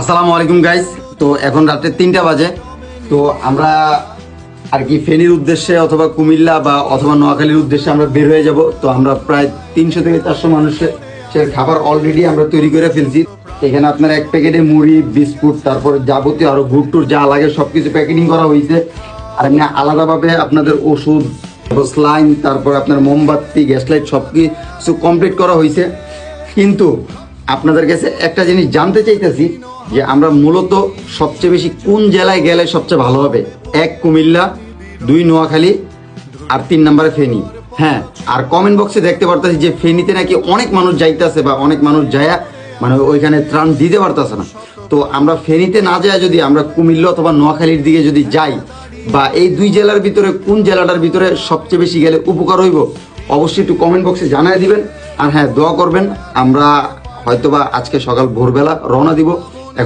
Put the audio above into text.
আসসালামু আলাইকুম গাইস। তো এখন রাতে 3টা বাজে। তো আমরা আর কি ফেনীর উদ্দেশ্যে অথবা কুমিল্লা বা অথবা নোয়াখালীর উদ্দেশ্যে আমরা বের হয়ে যাব। তো আমরা প্রায় 300 থেকে 400 মানুষের খাবার অলরেডি আমরা তৈরি করে ফেলছি। এখানে আপনার এক প্যাকেটে মুড়ি, বিস্কুট, তারপর যাবতীয় আরো গুড় টুর যা লাগে সবকিছু প্যাকেটিং করা হয়েছে। আর এমনি আলাদাভাবে আপনাদের ওষুধ, স্লাইন, তারপর আপনার মোমবাতি, গ্যাস লাইট সবকিছু কমপ্লিট করা হয়েছে। কিন্তু আপনাদের কাছে একটা জিনিস জানতে চাইতেছি যে আমরা মূলত সবচেয়ে বেশি কোন জেলায় গেলে সবচেয়ে ভালো হবে? 1 কুমিল্লা, 2 নোয়াখালী, আর 3 নম্বরে ফেনী। হ্যাঁ, আর কমেন্ট বক্সে দেখতে পারতেছি যে ফেনীতে নাকি অনেক মানুষ যাইতেছে বা অনেক মানুষ যায় মানে ওইখানে ত্রাণ দিতে পারতেছে না। তো আমরা ফেনীতে না যায় যদি আমরা কুমিল্লা অথবা নোয়াখালীর দিকে যদি যাই, বা এই 2 জেলার ভিতরে কোন জেলাটার ভিতরে সবচেয়ে বেশি গেলে উপকার হইব, অবশ্যই একটু কমেন্ট বক্সে জানাই দিবেন। আর হ্যাঁ, দোয়া করবেন। আমরা হয়তোবা আজকে সকাল ভোরবেলা রওনা দিব।